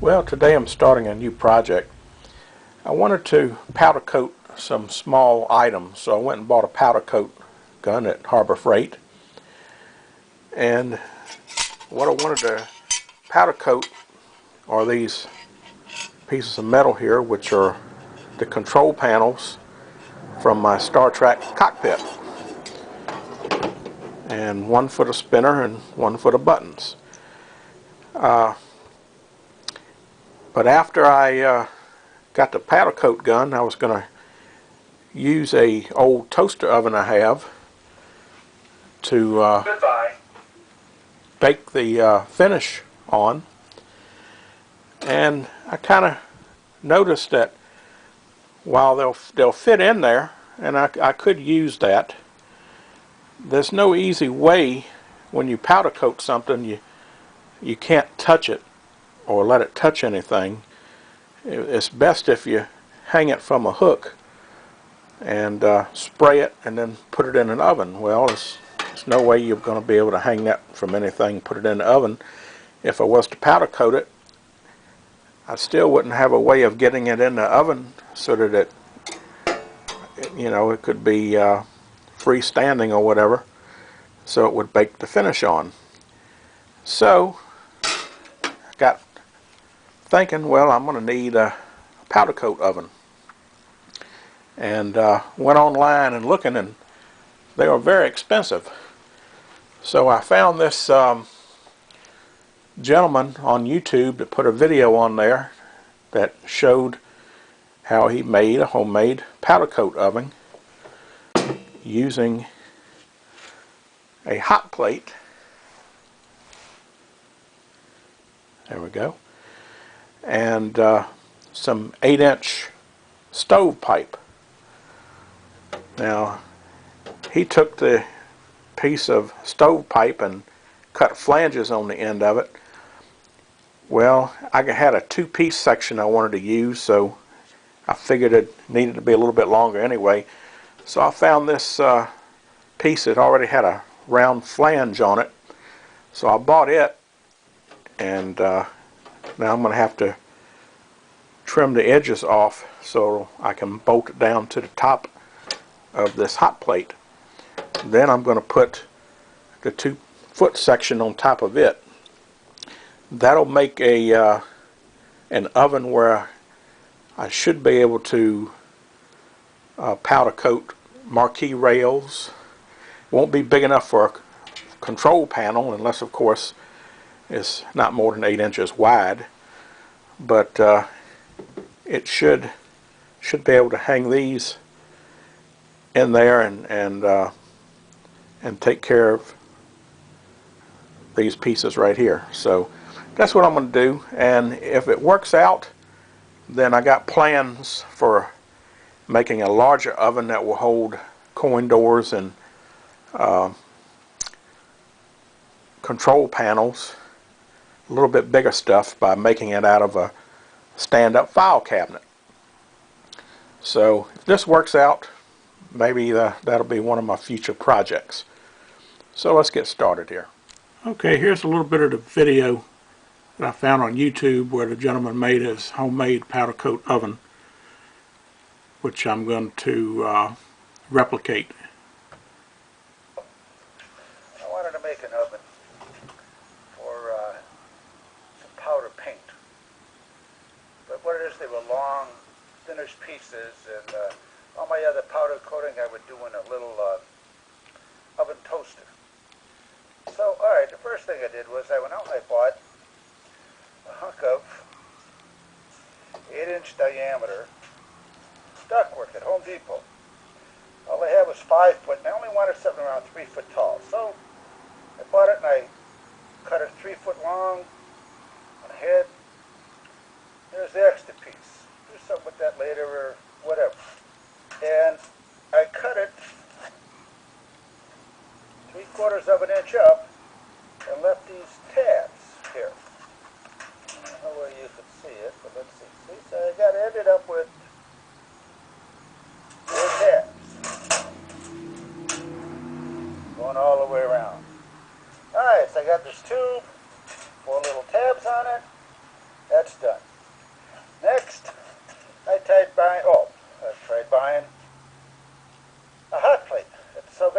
Well, today I'm starting a new project. I wanted to powder coat some small items, so I went and bought a powder coat gun at Harbor Freight. And what I wanted to powder coat are these pieces of metal here, which are the control panels from my Star Trek cockpit. And one for the spinner and one for the buttons. But after I got the powder coat gun, I was going to use a old toaster oven I have to bake the finish on. And I kind of noticed that while they'll fit in there, and I could use that, there's no easy way when you powder coat something you can't touch it or let it touch anything. It's best if you hang it from a hook and spray it and then put it in an oven. Well, there's no way you're going to be able to hang that from anything, put it in the oven. If I was to powder coat it, I still wouldn't have a way of getting it in the oven so that it could be freestanding or whatever, so it would bake the finish on. So I got thinking, well, I'm going to need a powder coat oven, and went online and looking, and they were very expensive. So I found this gentleman on YouTube that put a video on there that showed how he made a homemade powder coat oven using a hot plate. There we go. And some 8-inch stove pipe. Now, he took the piece of stove pipe and cut flanges on the end of it. Well, I had a 2-piece section I wanted to use, so I figured it needed to be a little bit longer anyway. So I found this piece that already had a round flange on it. So I bought it, and now I'm going to have to trim the edges off so I can bolt it down to the top of this hot plate. Then I'm going to put the 2-foot section on top of it. That'll make an oven where I should be able to powder coat marquee rails. It won't be big enough for a control panel, unless of course it's not more than 8 inches wide, but it should be able to hang these in there and take care of these pieces right here. So that's what I'm going to do, and if it works out, then I got plans for making a larger oven that will hold coin doors and control panels, a little bit bigger stuff, by making it out of a stand-up file cabinet. So if this works out, maybe that'll be one of my future projects. So let's get started here. Okay, here's a little bit of the video that I found on YouTube where the gentleman made his homemade powder coat oven, which I'm going to replicate. I wanted to make an oven for some powder paint, but what it is, they were long finished pieces, and all my other powder coating I would do in a little oven toaster. So alright, the first thing I did was I went out and I bought a hunk of 8-inch diameter ductwork at Home Depot. All I had was 5 foot, and I only wanted something around 3 foot tall. So I bought it and I cut it 3 foot long on the head. There's the extra piece. Do something with that later or whatever. And I cut it 3/4 of an inch up and left these tabs here. I don't know where you can see it, but let's see. See, so I ended up with 4 tabs going all the way around. Alright, so I got this tube, 4 little tabs on it. That's done.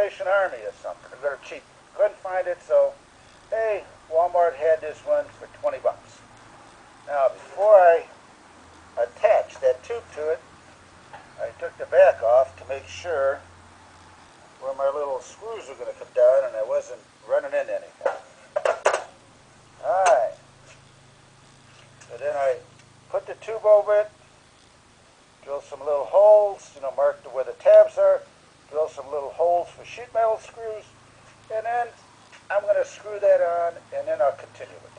Salvation Army or something. They're cheap. Couldn't find it, so hey, Walmart had this one for 20 bucks. Now, before I attached that tube to it, I took the back off to make sure where my little screws were going to come down and I wasn't running into anything. Alright. So then I put the tube over it, drill some little holes, mark where the tabs are, drill some little holes for sheet metal screws, and then I'm going to screw that on, and then I'll continue with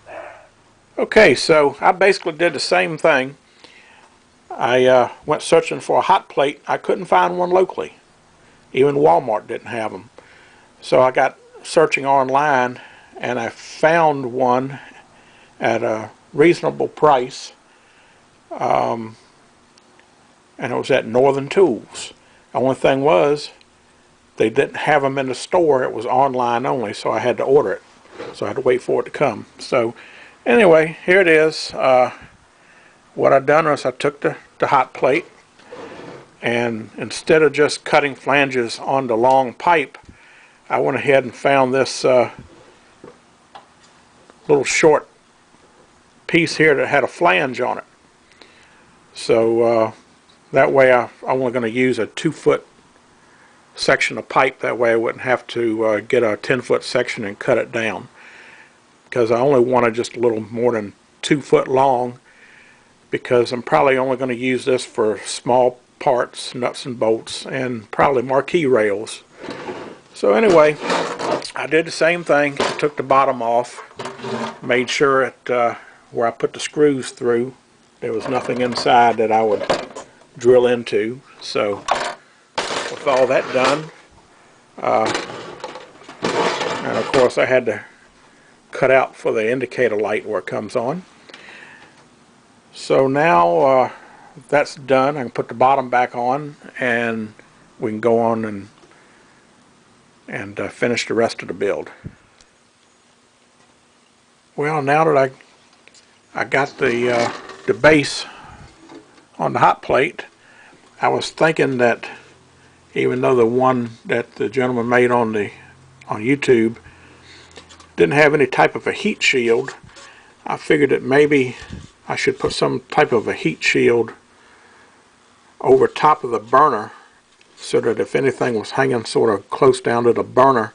this. Okay, so I basically did the same thing. I went searching for a hot plate. I couldn't find one locally. Even Walmart didn't have them. So I got searching online, and I found one at a reasonable price, and it was at Northern Tools. The only thing was, they didn't have them in the store. It was online only, so I had to order it. So I had to wait for it to come. So anyway, here it is. What I've done is I took the hot plate, and instead of just cutting flanges on the long pipe, I went ahead and found this little short piece here that had a flange on it. So that way I'm only going to use a 2-foot section of pipe. That way I wouldn't have to get a 10-foot section and cut it down, because I only wanted just a little more than 2 foot long, because I'm probably only going to use this for small parts, nuts and bolts, and probably marquee rails. So anyway, I did the same thing. Took the bottom off, made sure it where I put the screws through, there was nothing inside that I would drill into. So with all that done, and of course I had to cut out for the indicator light where it comes on. So now that's done. I can put the bottom back on, and we can go on and finish the rest of the build. Well, now that I got the base on the hot plate, I was thinking that even though the one that the gentleman made on YouTube didn't have any type of a heat shield, I figured that maybe I should put some type of a heat shield over top of the burner, so that if anything was hanging sort of close down to the burner,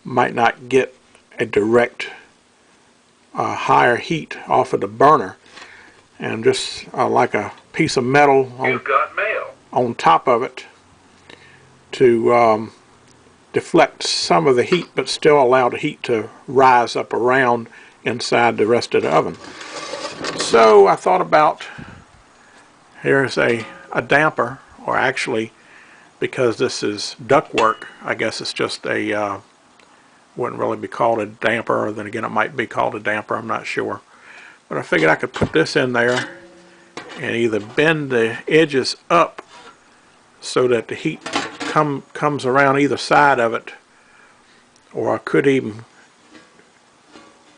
might not get a direct higher heat off of the burner, and just like a piece of metal on top of it to deflect some of the heat, but still allow the heat to rise up around inside the rest of the oven. So I thought about, here's a damper, or actually, because this is ductwork, I guess it's just a wouldn't really be called a damper, or then again it might be called a damper, I'm not sure. But I figured I could put this in there and either bend the edges up so that the heat comes around either side of it, or I could even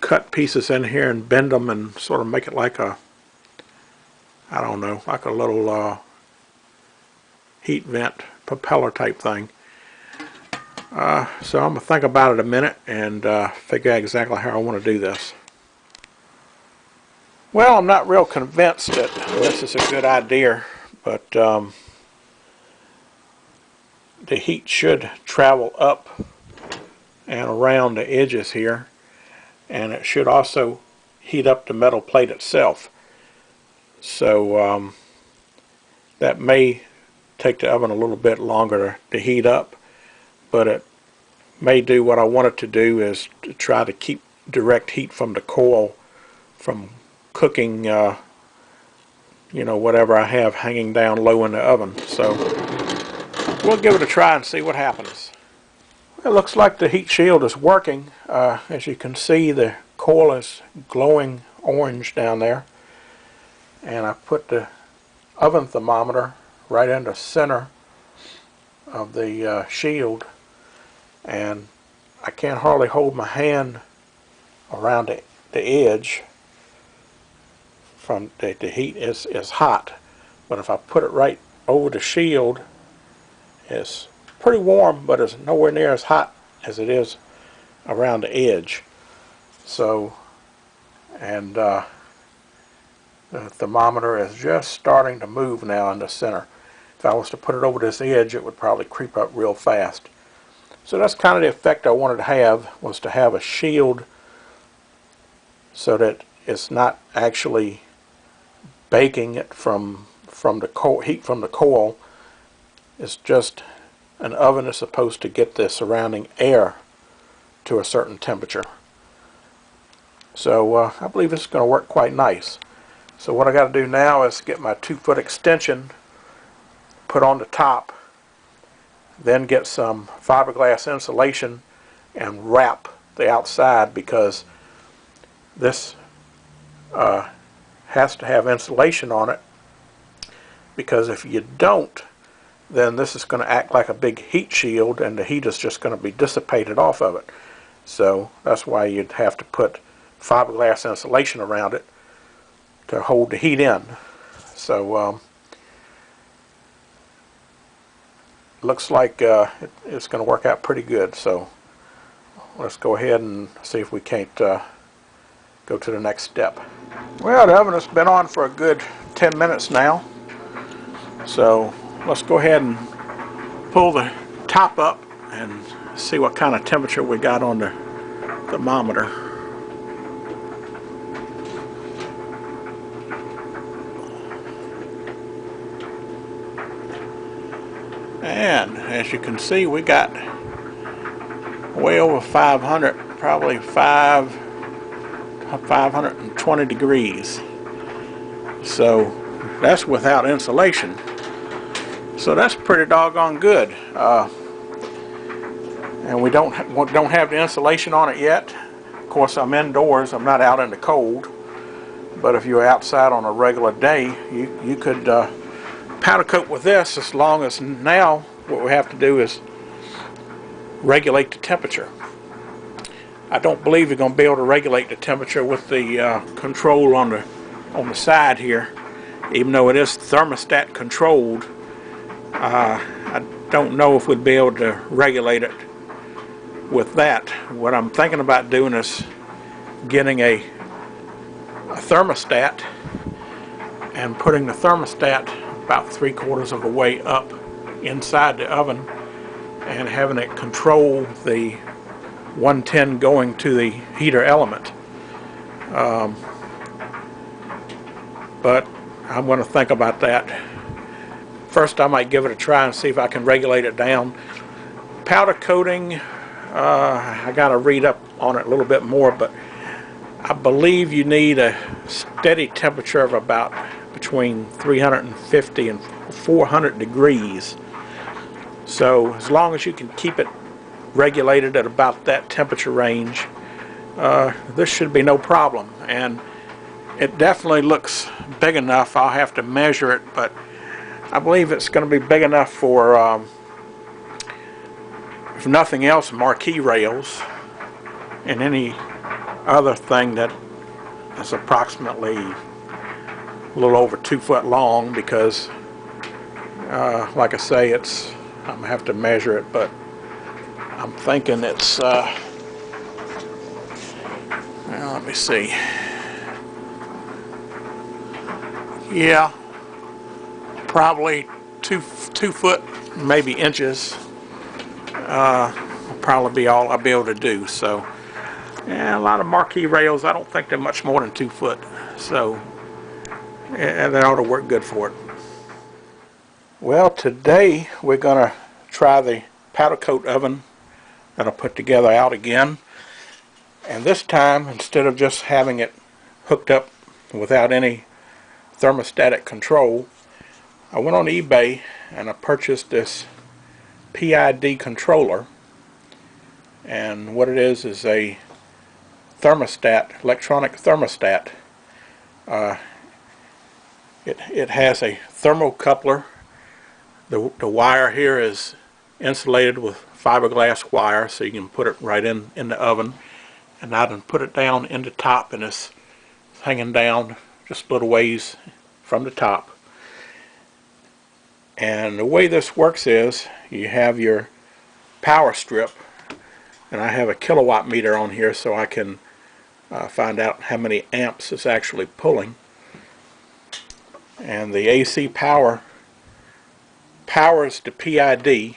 cut pieces in here and bend them and sort of make it like a, I don't know, like a little heat vent propeller type thing. So I'm going to think about it a minute and figure out exactly how I want to do this. Well, I'm not real convinced that this is a good idea, but the heat should travel up and around the edges here, and it should also heat up the metal plate itself. So that may take the oven a little bit longer to heat up, but it may do what I want it to do, is to try to keep direct heat from the coil from cooking whatever I have hanging down low in the oven. So we'll give it a try and see what happens. It looks like the heat shield is working. As you can see, the coil is glowing orange down there, and I put the oven thermometer right in the center of the shield, and I can't hardly hold my hand around the edge. From the heat is hot, but if I put it right over the shield is pretty warm, but it's nowhere near as hot as it is around the edge. So, and the thermometer is just starting to move now in the center. If I was to put it over this edge, it would probably creep up real fast. So that's kind of the effect I wanted to have, was to have a shield so that it's not actually baking it from the heat from the coil. It's just an oven that's supposed to get the surrounding air to a certain temperature. So I believe this is going to work quite nice. So what I got to do now is get my 2-foot extension put on the top, then get some fiberglass insulation and wrap the outside, because this has to have insulation on it, because if you don't, then this is going to act like a big heat shield and the heat is just going to be dissipated off of it. So that's why you'd have to put fiberglass insulation around it to hold the heat in. So looks like it's going to work out pretty good. So let's go ahead and see if we can't go to the next step. Well, the oven has been on for a good 10 minutes now. So let's go ahead and pull the top up and see what kind of temperature we got on the thermometer. And as you can see, we got way over 500, probably 520 degrees. So that's without insulation. So that's pretty doggone good. And we don't have the insulation on it yet. Of course, I'm indoors. I'm not out in the cold. But if you're outside on a regular day, you could powder coat with this, as long as now what we have to do is regulate the temperature. I don't believe you're going to be able to regulate the temperature with the control on the side here, even though it is thermostat controlled. I don't know if we'd be able to regulate it with that. What I'm thinking about doing is getting a thermostat and putting the thermostat about 3/4 of the way up inside the oven and having it control the 110 going to the heater element. But I'm going to think about that. First, I might give it a try and see if I can regulate it down. Powder coating, I got to read up on it a little bit more, but I believe you need a steady temperature of about between 350 and 400 degrees. So as long as you can keep it regulated at about that temperature range, this should be no problem. And it definitely looks big enough. I'll have to measure it, but I believe it's going to be big enough for, if nothing else, marquee rails and any other thing that is approximately a little over 2 foot long, because like I say, I'm going to have to measure it, but I'm thinking it's well, let me see. Yeah, probably two foot, maybe inches. Will probably be all I'll be able to do. So, yeah, a lot of marquee rails, I don't think they're much more than 2 foot. So, yeah, that ought to work good for it. Well, today we're going to try the powder coat oven that I put together out again. And this time, instead of just having it hooked up without any thermostatic control, I went on eBay and I purchased this PID controller. And what it is a thermostat, electronic thermostat. It has a thermocoupler. The wire here is insulated with fiberglass wire, so you can put it right in the oven. And I can put it down in the top, and it's hanging down just a little ways from the top. And the way this works is you have your power strip, and I have a kilowatt meter on here so I can find out how many amps it's actually pulling. And the AC power powers the PID,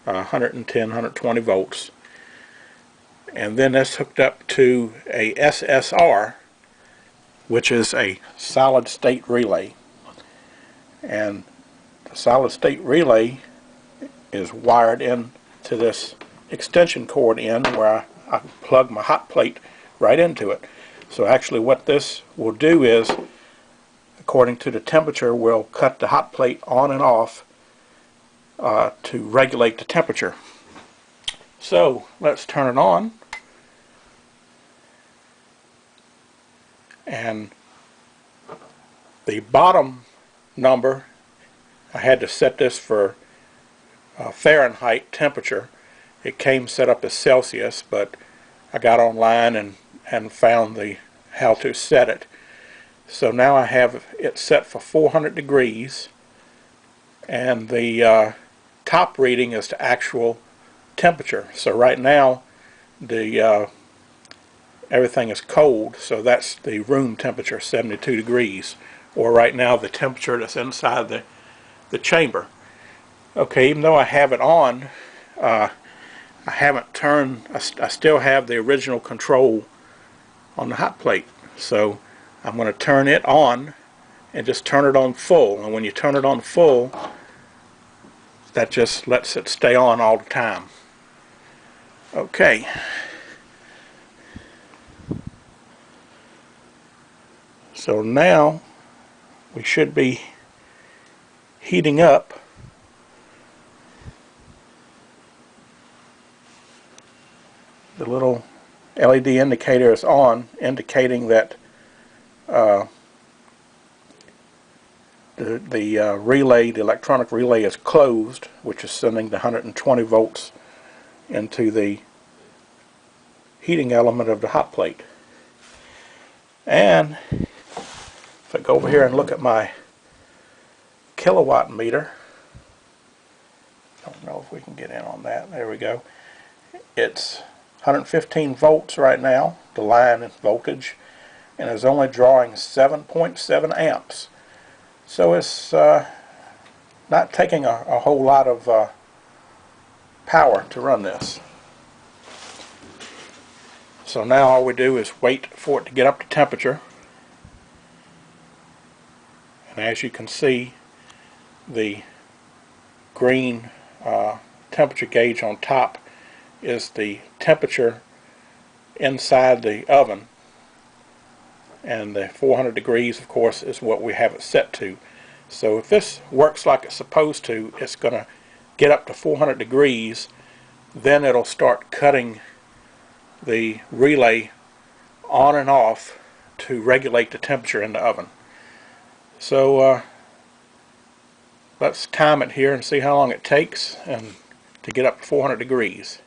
110, 120 volts. And then that's hooked up to a SSR, which is a solid state relay. And the solid state relay is wired in to this extension cord in where I plug my hot plate right into it. So actually what this will do is, according to the temperature, we'll cut the hot plate on and off to regulate the temperature. So let's turn it on. And the bottom number, I had to set this for Fahrenheit temperature. It came set up as Celsius, but I got online and found how to set it. So now I have it set for 400 degrees, and the top reading is the actual temperature. So right now the everything is cold, so that's the room temperature, 72 degrees, or right now the temperature that's inside the chamber. Okay, even though I have it on, I haven't turned, I still have the original control on the hot plate. So I'm going to turn it on and just turn it on full. And when you turn it on full, that just lets it stay on all the time. Okay. So now we should be heating up. The little LED indicator is on, indicating that the relay, the electronic relay, is closed, which is sending the 120 volts into the heating element of the hot plate. And if I go over here and look at my kilowatt meter, don't know if we can get in on that. There we go. It's 115 volts right now, the line voltage, and is only drawing 7.7 amps. So it's not taking a whole lot of power to run this. So now all we do is wait for it to get up to temperature. And as you can see, the green temperature gauge on top is the temperature inside the oven, and the 400 degrees, of course, is what we have it set to. So if this works like it's supposed to, it's going to get up to 400 degrees, then it'll start cutting the relay on and off to regulate the temperature in the oven. So let's time it here and see how long it takes and to get up to 400 degrees.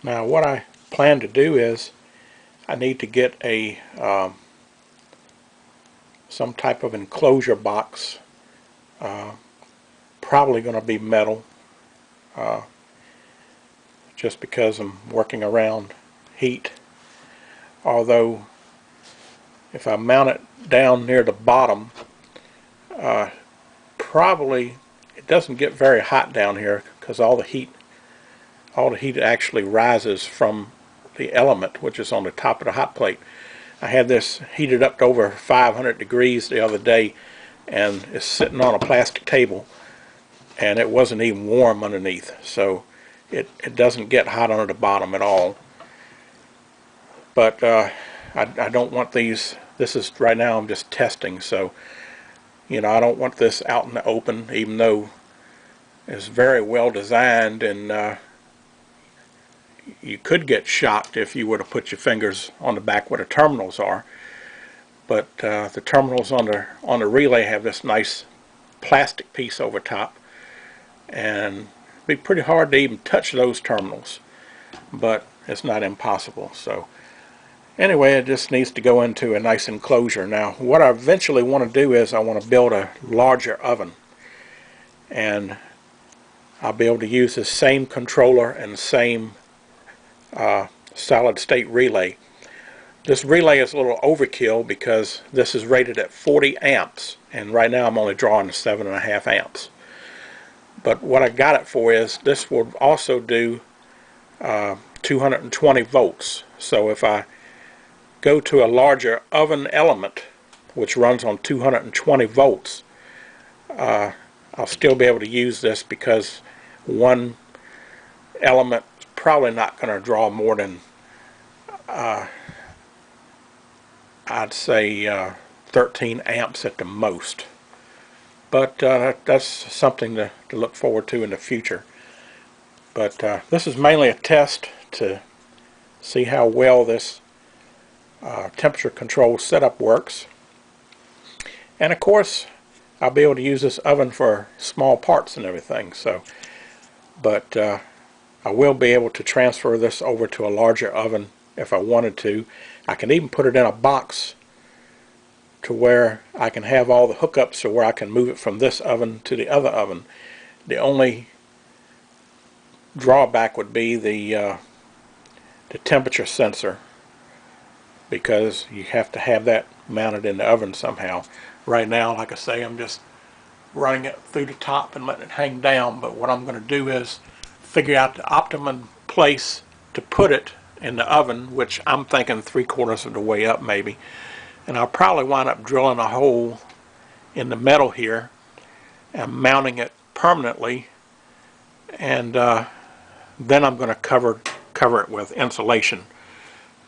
Now what I plan to do is I need to get a some type of enclosure box, probably going to be metal, just because I'm working around heat. Although if I mount it down near the bottom, probably it doesn't get very hot down here because all the heat actually rises from the element, which is on the top of the hot plate. I had this heated up to over 500 degrees the other day, and it's sitting on a plastic table, and it wasn't even warm underneath, so it doesn't get hot under the bottom at all. But I don't want these, this is right now I'm just testing, so you know, I don't want this out in the open, even though it's very well designed, and you could get shocked if you were to put your fingers on the back where the terminals are. But the terminals on the relay have this nice plastic piece over top, and it'd be pretty hard to even touch those terminals, but it's not impossible. So Anyway, it just needs to go into a nice enclosure. Now, what I eventually want to do is I want to build a larger oven, and I'll be able to use the same controller and same solid state relay. This relay is a little overkill because this is rated at 40 amps, and right now I'm only drawing 7.5 amps. But what I got it for is this will also do 220 volts. So if I go to a larger oven element, which runs on 220 volts, I'll still be able to use this because one element is probably not going to draw more than I'd say 13 amps at the most. But that's something to look forward to in the future. But this is mainly a test to see how well this temperature control setup works. And of course, I'll be able to use this oven for small parts and everything. So, but I will be able to transfer this over to a larger oven if I wanted to. I can even put it in a box to where I can have all the hookups to where I can move it from this oven to the other oven. The only drawback would be the temperature sensor, because you have to have that mounted in the oven somehow. Right now, like I say, I'm just running it through the top and letting it hang down, but what I'm going to do is figure out the optimum place to put it in the oven, which I'm thinking 3/4 of the way up maybe. And I'll probably wind up drilling a hole in the metal here and mounting it permanently, and then I'm going to cover it with insulation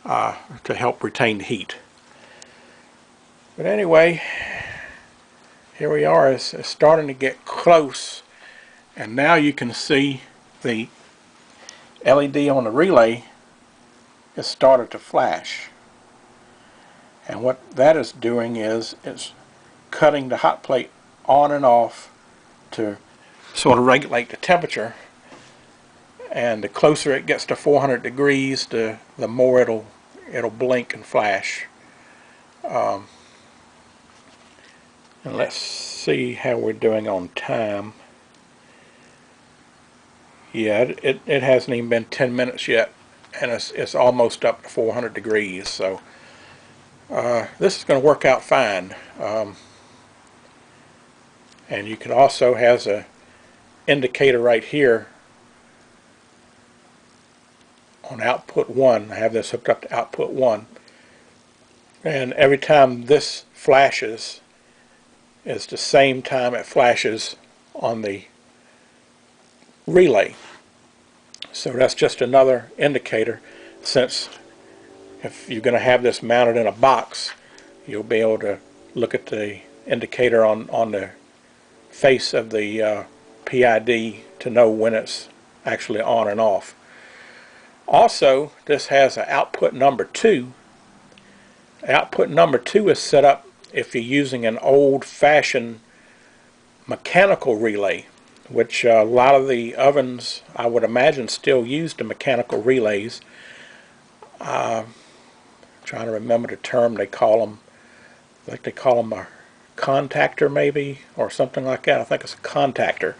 to help retain the heat. But anyway, here we are. It's starting to get close, and now you can see the LED on the relay has started to flash. And what that is doing is it's cutting the hot plate on and off to sort of regulate the temperature. And the closer it gets to 400 degrees, the more it'll blink and flash. And let's see how we're doing on time. Yeah, it hasn't even been 10 minutes yet, and it's almost up to 400 degrees. So this is going to work out fine. And you can also has a indicator right here on output 1. I have this hooked up to output 1, and every time this flashes is the same time it flashes on the relay. So that's just another indicator, since if you're going to have this mounted in a box, you'll be able to look at the indicator on the face of the PID to know when it's actually on and off. Also, this has an output number 2. Output number 2 is set up if you're using an old-fashioned mechanical relay, which a lot of the ovens, I would imagine, still use the mechanical relays. Trying to remember the term they call them. I think they call them a contactor maybe, or something like that. I think it's a contactor.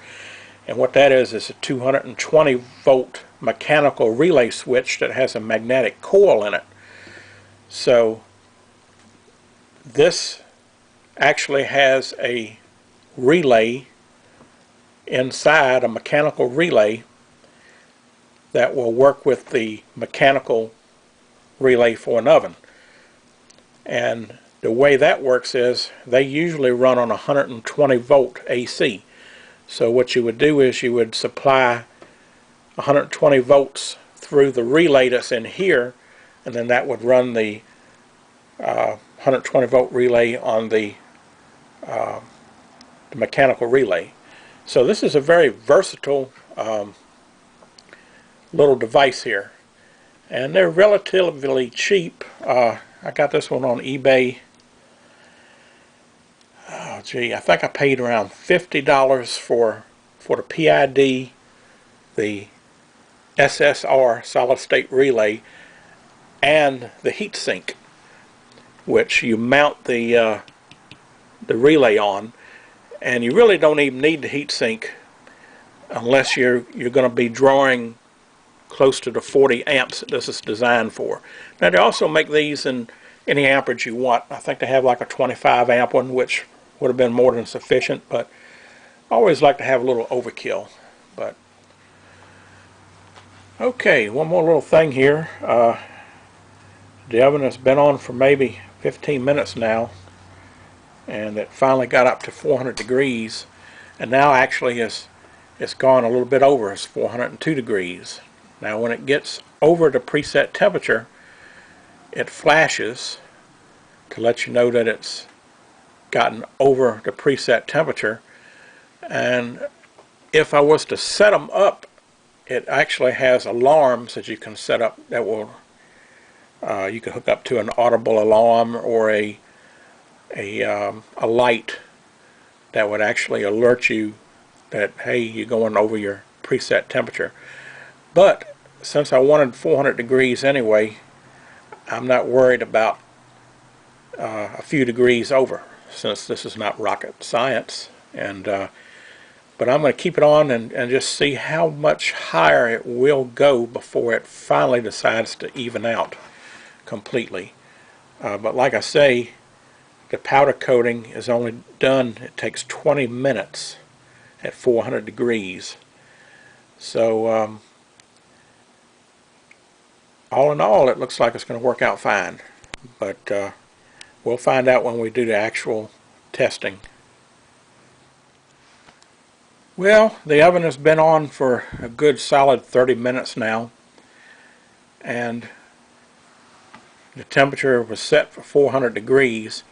And what that is a 220 volt mechanical relay switch that has a magnetic coil in it. So this actually has a relay inside, a mechanical relay that will work with the mechanical relay for an oven. And the way that works is they usually run on 120 volt AC. So what you would do is you would supply 120 volts through the relay that's in here, and then that would run the 120 volt relay on the mechanical relay. So this is a very versatile little device here, and they're relatively cheap. I got this one on eBay. Oh gee, I think I paid around $50 for the PID, the SSR solid state relay, and the heat sink, which you mount the relay on. And you really don't even need the heat sink unless you're going to be drawing close to the 40 amps that this is designed for. Now they also make these in any amperage you want. I think they have like a 25 amp one, which would have been more than sufficient, but I always like to have a little overkill. But okay, one more little thing here. The oven has been on for maybe 15 minutes now, and it finally got up to 400 degrees, and now actually it's gone a little bit over. It's 402 degrees. Now when it gets over the preset temperature, it flashes to let you know that it's gotten over the preset temperature. And if I was to set them up, it actually has alarms that you can set up that will you can hook up to an audible alarm or a light that would actually alert you that, hey, you're going over your preset temperature. But since I wanted 400 degrees anyway, I'm not worried about a few degrees over, since this is not rocket science. And but I'm going to keep it on and just see how much higher it will go before it finally decides to even out completely. But like I say, the powder coating is only done, it takes 20 minutes at 400 degrees. So all in all, it looks like it's going to work out fine. But we'll find out when we do the actual testing. Well, the oven has been on for a good solid 30 minutes now, and the temperature was set for 400 degrees,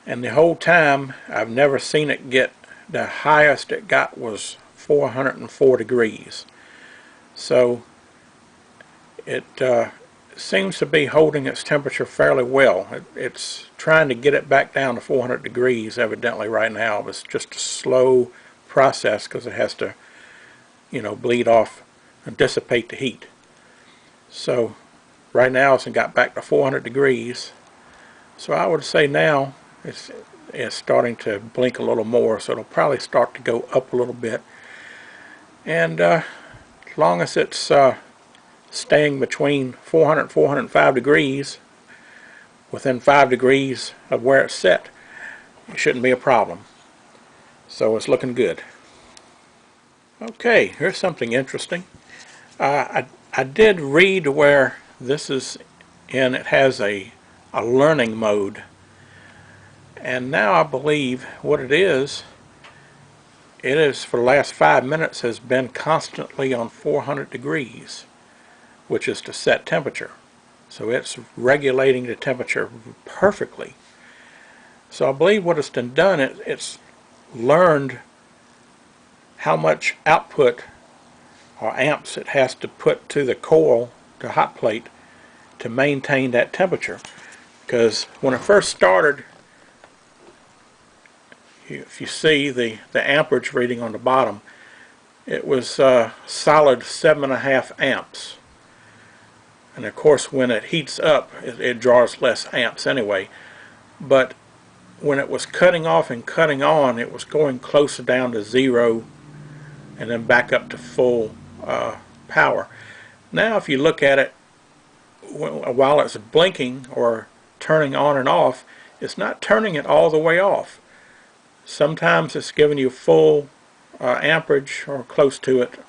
and the whole time I've never seen it get, the highest it got was 404 degrees. So it seems to be holding its temperature fairly well. It's trying to get it back down to 400 degrees evidently right now. It's just a slow process because it has to, bleed off and dissipate the heat. So right now it's got back to 400 degrees. So I would say now it's starting to blink a little more, so it'll probably start to go up a little bit. And as long as it's staying between 400 and 405 degrees, within 5 degrees of where it's set, it shouldn't be a problem. So it's looking good. Okay, here's something interesting. I did read where this is in, it has a learning mode. And now I believe what it is for the last 5 minutes has been constantly on 400 degrees, which is the set temperature. So it's regulating the temperature perfectly. So I believe what it's done, it's learned how much output or amps it has to put to the coil, the hot plate, to maintain that temperature. Because when it first started, if you see the amperage reading on the bottom, it was solid 7.5 amps. And of course when it heats up, it draws less amps anyway. But when it was cutting off and cutting on, it was going closer down to 0 and then back up to full power. Now if you look at it while it's blinking or turning on and off, it's not turning it all the way off. Sometimes it's giving you full amperage or close to it,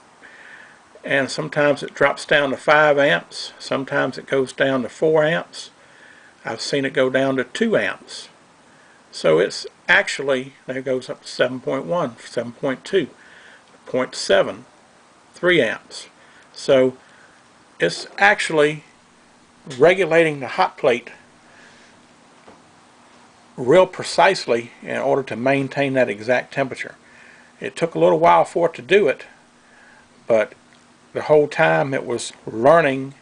and sometimes it drops down to 5 amps, sometimes it goes down to 4 amps. I've seen it go down to 2 amps. So it's actually, there it goes up to 7.1, 7.2, 0.7, 3 amps. So it's actually regulating the hot plate real precisely in order to maintain that exact temperature. It took a little while for it to do it, but the whole time it was learning,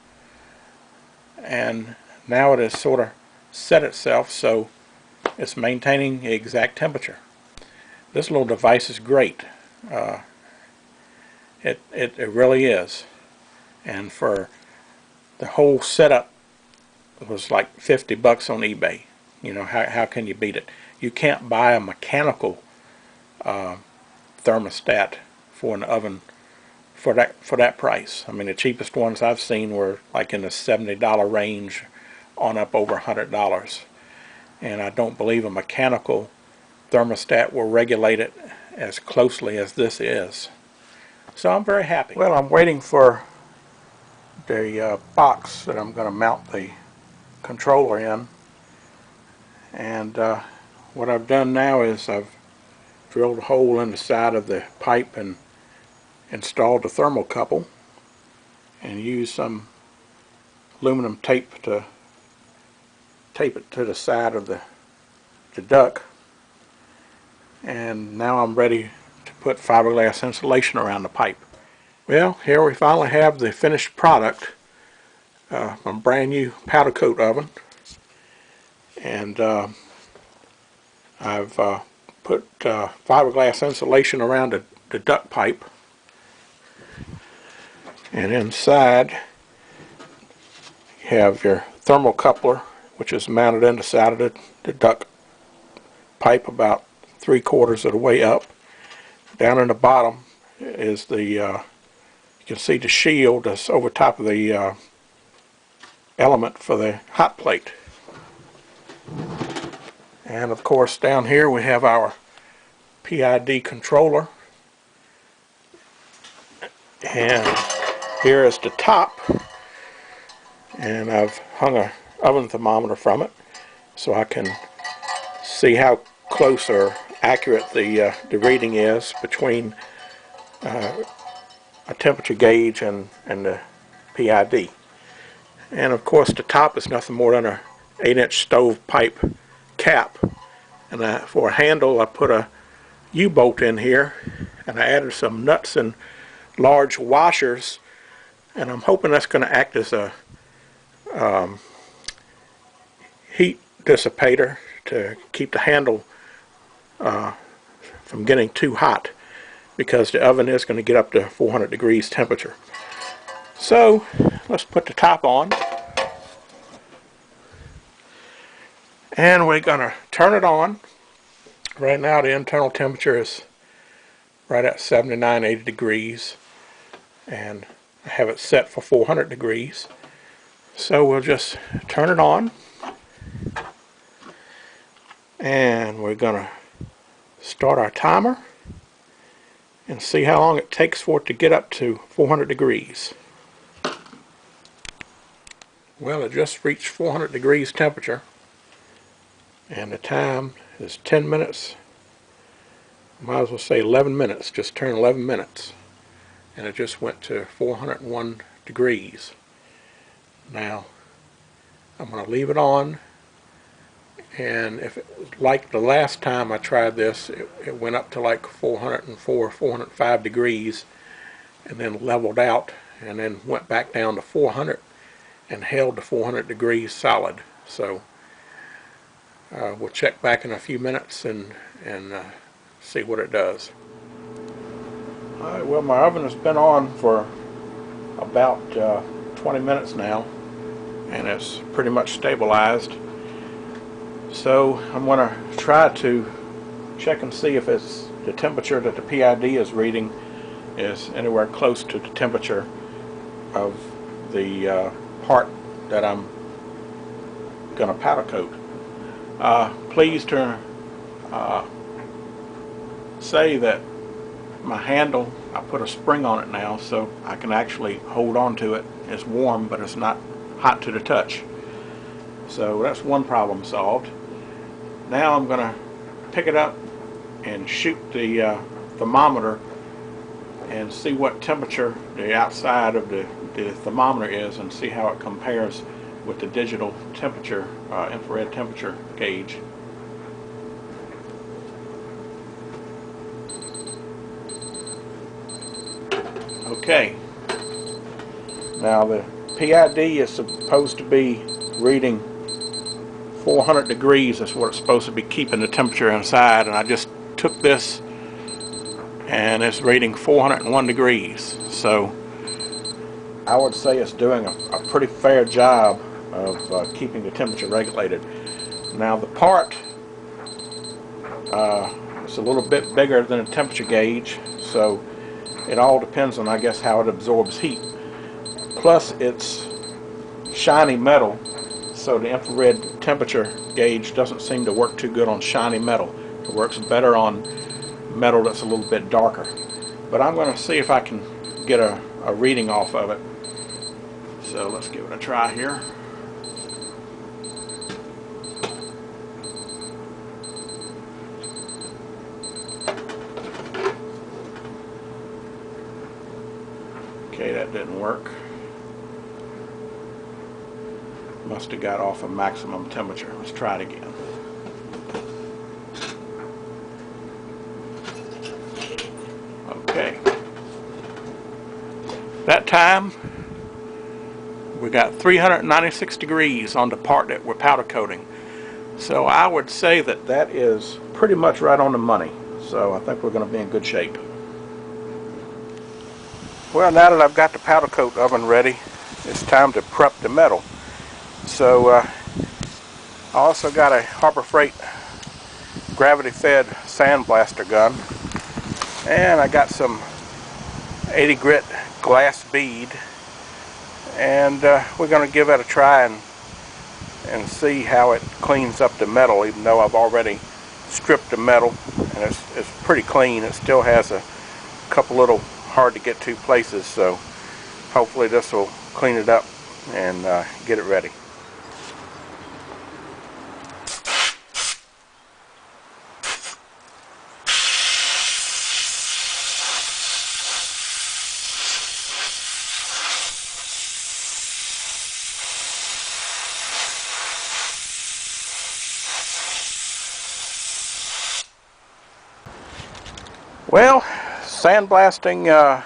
and now it has sort of set itself so it's maintaining the exact temperature. This little device is great. It really is. And for the whole setup was like 50 bucks on eBay. You know, how can you beat it? You can't buy a mechanical thermostat for an oven for that price. I mean, the cheapest ones I've seen were like in the $70 range on up over $100. And I don't believe a mechanical thermostat will regulate it as closely as this is. So I'm very happy. Well, I'm waiting for the box that I'm going to mount the controller in. And what I've done now is I've drilled a hole in the side of the pipe and installed a thermocouple and used some aluminum tape to tape it to the side of the duct. And now I'm ready to put fiberglass insulation around the pipe. Well, here we finally have the finished product, a brand new powder coat oven. And I've put fiberglass insulation around the duct pipe. And inside you have your thermocoupler, which is mounted in the side of the duct pipe about 3/4 of the way up. Down in the bottom is the, you can see the shield that's over top of the element for the hot plate. And of course down here we have our PID controller. And here is the top, and I've hung an oven thermometer from it so I can see how close or accurate the reading is between a temperature gauge and the PID. And of course the top is nothing more than a 8-inch stovepipe cap, and for a handle I put a U-bolt in here, and I added some nuts and large washers, and I'm hoping that's going to act as a heat dissipator to keep the handle from getting too hot, because the oven is going to get up to 400 degrees temperature. So let's put the top on, and we're going to turn it on. Right now the internal temperature is right at 79, 80 degrees, and I have it set for 400 degrees. So we'll just turn it on, and we're going to start our timer and see how long it takes for it to get up to 400 degrees. Well, it just reached 400 degrees temperature, and the time is 10 minutes. Might as well say 11 minutes, just turned 11 minutes. And it just went to 401 degrees. Now, I'm going to leave it on, and if it was like the last time I tried this, it went up to like 404, 405 degrees, and then leveled out, and then went back down to 400, and held to 400 degrees solid. So we'll check back in a few minutes and see what it does. Alright, well, my oven has been on for about 20 minutes now, and it's pretty much stabilized. So I'm going to try to check and see if it's the temperature that the PID is reading is anywhere close to the temperature of the part that I'm going to powder coat. Please say that my handle, I put a spring on it now so I can actually hold on to it. It's warm, but it's not hot to the touch. So that's one problem solved. Now I'm going to pick it up and shoot the thermometer and see what temperature the outside of the thermometer is, and see how it compares with the digital temperature, infrared temperature gauge. Okay, now the PID is supposed to be reading 400 degrees. That's what it's supposed to be keeping the temperature inside, and I just took this and it's reading 401 degrees. So I would say it's doing a pretty fair job of keeping the temperature regulated. Now the part is a little bit bigger than a temperature gauge, so it all depends on, I guess, how it absorbs heat. Plus it's shiny metal, so the infrared temperature gauge doesn't seem to work too good on shiny metal. It works better on metal that's a little bit darker. But I'm going to see if I can get a reading off of it. So let's give it a try here. Okay, that didn't work. Must have got off a maximum temperature. Let's try it again. Okay. That time we got 396 degrees on the part that we're powder coating. So I would say that that is pretty much right on the money. So I think we're going to be in good shape. Well, now that I've got the powder coat oven ready, it's time to prep the metal. So I also got a Harbor Freight gravity-fed sandblaster gun, and I got some 80 grit glass bead, and we're going to give that a try and see how it cleans up the metal, even though I've already stripped the metal and it's pretty clean. It still has a couple little hard to get to places, so hopefully this will clean it up and get it ready. Well, sandblasting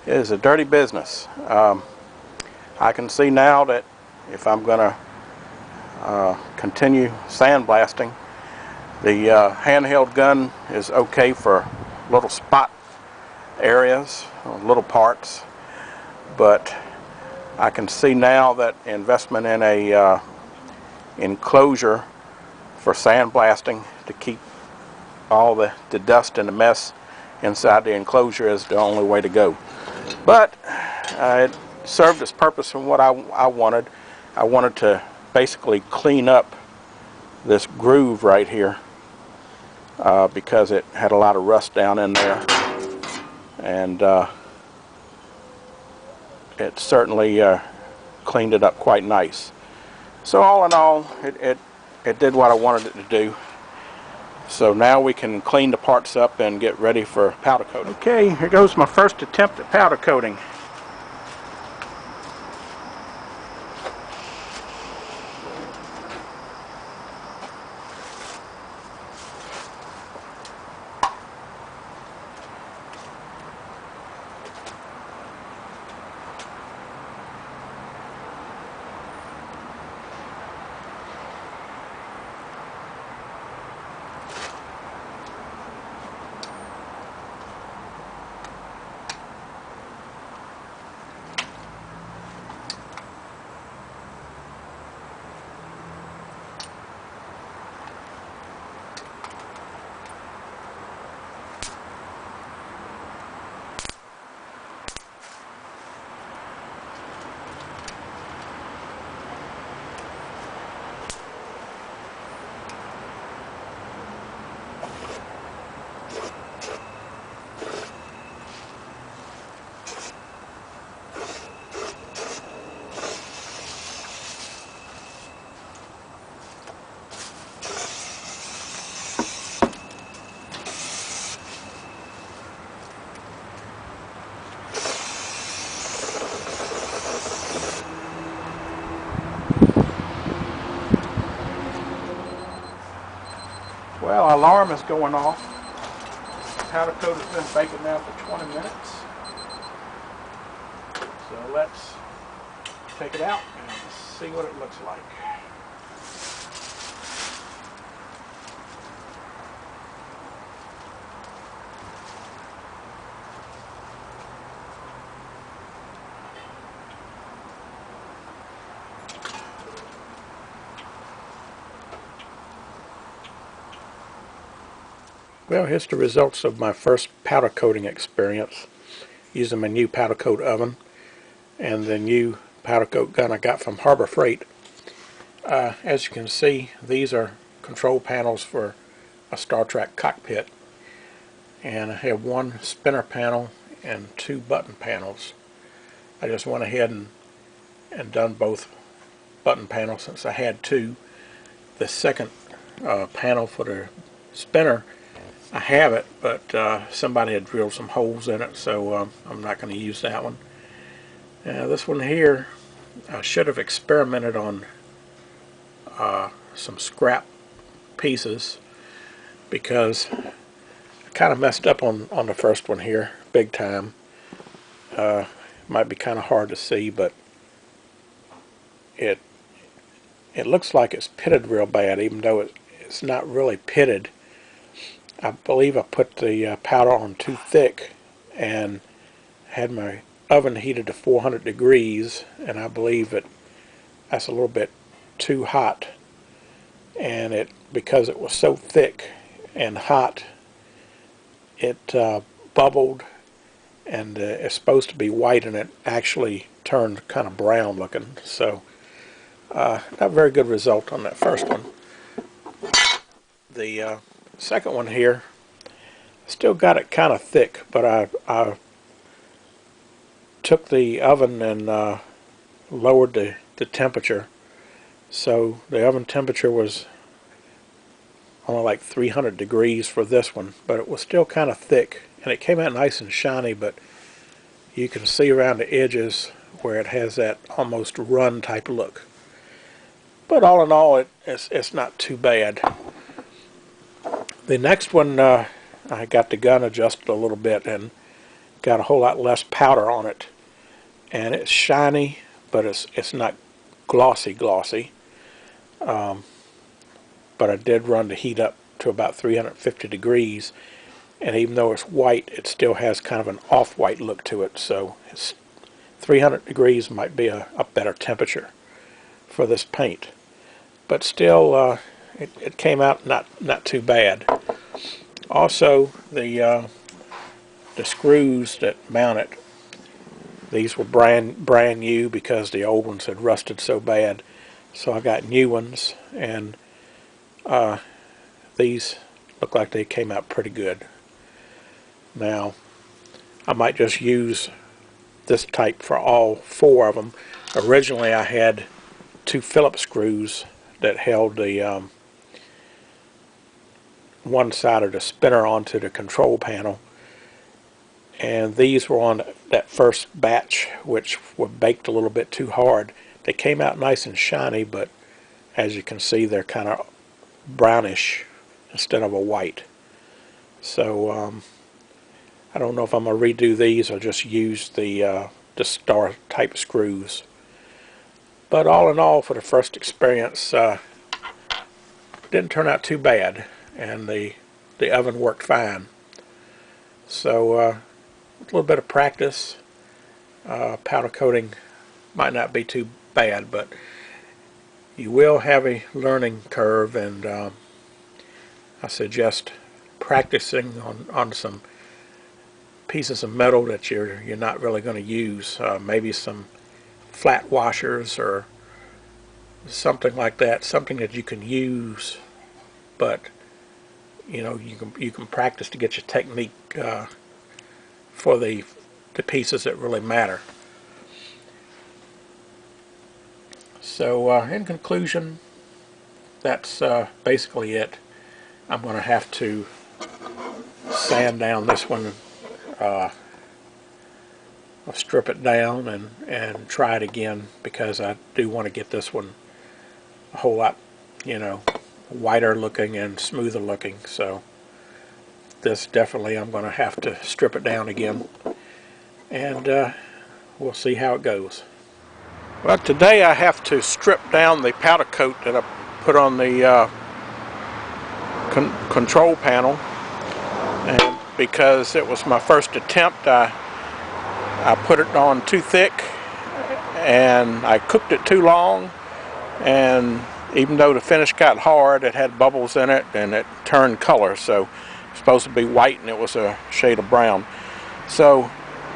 is a dirty business. I can see now that if I'm going to continue sandblasting, the handheld gun is okay for little spot areas, little parts, but I can see now that investment in a enclosure for sandblasting to keep all the dust and the mess inside the enclosure is the only way to go. But it served its purpose from what I wanted. I wanted to basically clean up this groove right here because it had a lot of rust down in there, and it certainly cleaned it up quite nice. So all in all, it did what I wanted it to do. So now we can clean the parts up and get ready for powder coating. Okay, here goes my first attempt at powder coating. Well, alarm is going off. Powder coat has been baking now for 20 minutes. So let's take it out and see what it looks like. Well, here's the results of my first powder coating experience using my new powder coat oven and the new powder coat gun I got from Harbor Freight. As you can see, these are control panels for a Star Trek cockpit, and I have one spinner panel and two button panels. I just went ahead and done both button panels since I had two. The second panel for the spinner, I have it, but somebody had drilled some holes in it, so I'm not going to use that one. This one here, I should have experimented on some scrap pieces, because I kind of messed up on the first one here, big time. Might be kind of hard to see, but it looks like it's pitted real bad, even though it's not really pitted. I believe I put the powder on too thick and had my oven heated to 400 degrees, and I believe that's a little bit too hot, and because it was so thick and hot, it bubbled, and it's supposed to be white, and it actually turned kind of brown looking. So not very good result on that first one. The second one here, still got it kind of thick, but I took the oven and lowered the temperature. So the oven temperature was only like 300 degrees for this one, but it was still kind of thick, and it came out nice and shiny, but you can see around the edges where it has that almost run type look. But all in all, it's not too bad. The next one, I got the gun adjusted a little bit and got a whole lot less powder on it, and it's shiny, but it's not glossy. But I did run the heat up to about 350 degrees, and even though it's white, it still has kind of an off-white look to it, so 300 degrees might be a better temperature for this paint. But still, it came out not too bad. Also, the screws that mount it, these were brand new because the old ones had rusted so bad. So I got new ones, and these look like they came out pretty good. Now, I might just use this type for all four of them. Originally, I had two Phillips screws that held the one side of the spinner onto the control panel, and these were on that first batch, which were baked a little bit too hard. They came out nice and shiny, but as you can see, they're kind of brownish instead of a white. So I don't know if I'm going to redo these or just use the star type screws. But all in all, for the first experience, didn't turn out too bad, and the oven worked fine. So with a little bit of practice, powder coating might not be too bad, but you will have a learning curve, and I suggest practicing on some pieces of metal that you're not really going to use, maybe some flat washers or something like that, something that you can use, but you can practice to get your technique for the pieces that really matter. So in conclusion, that's basically it. I'm going to have to sand down this one, I'll strip it down and try it again, because I do want to get this one a whole lot, whiter looking and smoother looking. So this definitely, I'm going to have to strip it down again, and we'll see how it goes. Well, today I have to strip down the powder coat that I put on the control panel, and because it was my first attempt, I put it on too thick and I cooked it too long, and even though the finish got hard, it had bubbles in it and it turned color. So supposed to be white and it was a shade of brown. So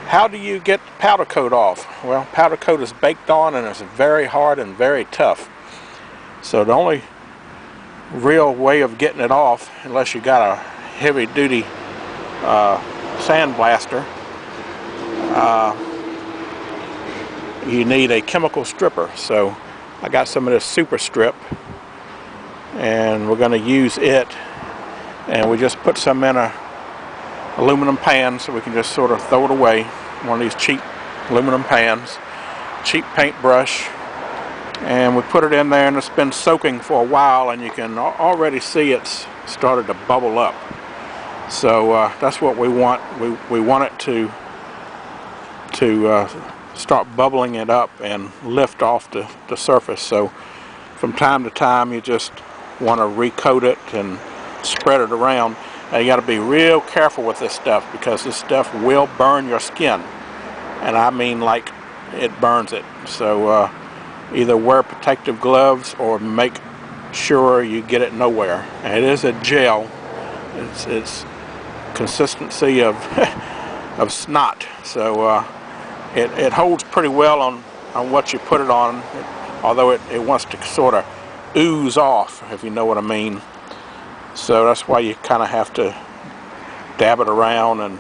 how do you get the powder coat off? Well, powder coat is baked on and it's very hard and very tough. So the only real way of getting it off, unless you got a heavy duty sandblaster, you need a chemical stripper. So I got some of this super strip and we're going to use it, and we just put some in a aluminum pan so we can just sort of throw it away. One of these cheap aluminum pans, cheap paintbrush, and we put it in there and it's been soaking for a while and you can already see it's started to bubble up. So that's what we want. We want it to start bubbling it up and lift off the surface. So from time to time you just want to recoat it and spread it around. Now you got to be real careful with this stuff because this stuff will burn your skin, and I mean like it burns it. So either wear protective gloves or make sure you get it nowhere. And it is a gel. It's consistency of of snot, so it holds pretty well on what you put it on, although it wants to sort of ooze off, if you know what I mean. So that's why you kind of have to dab it around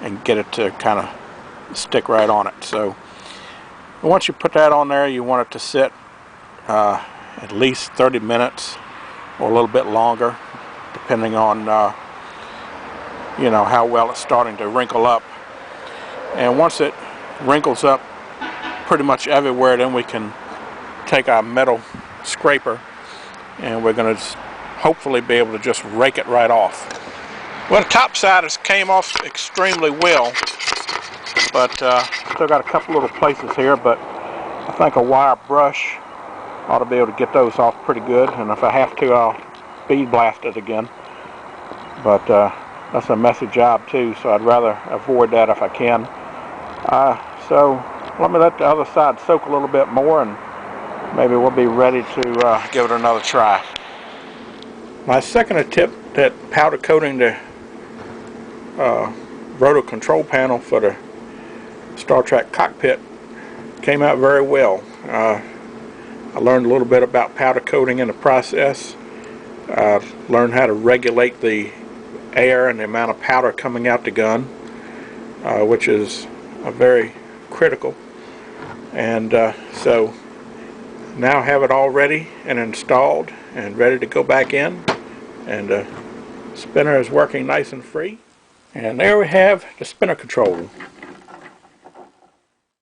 and get it to kind of stick right on it. So once you put that on there, you want it to sit at least 30 minutes or a little bit longer, depending on you know, how well it's starting to wrinkle up. And once it wrinkles up pretty much everywhere, then we can take our metal scraper and we're going to hopefully be able to just rake it right off. Well, the top side has came off extremely well, but still got a couple little places here, but I think a wire brush ought to be able to get those off pretty good, and if I have to, I'll bead blast it again. But that's a messy job too, so I'd rather avoid that if I can. So let me let the other side soak a little bit more, and maybe we'll be ready to give it another try. My second attempt at powder coating the rotor control panel for the Star Trek cockpit came out very well. I learned a little bit about powder coating in the process. Learned how to regulate the air and the amount of powder coming out the gun, which is very critical. And so now have it all ready and installed and ready to go back in, and the spinner is working nice and free. And there we have the spinner control.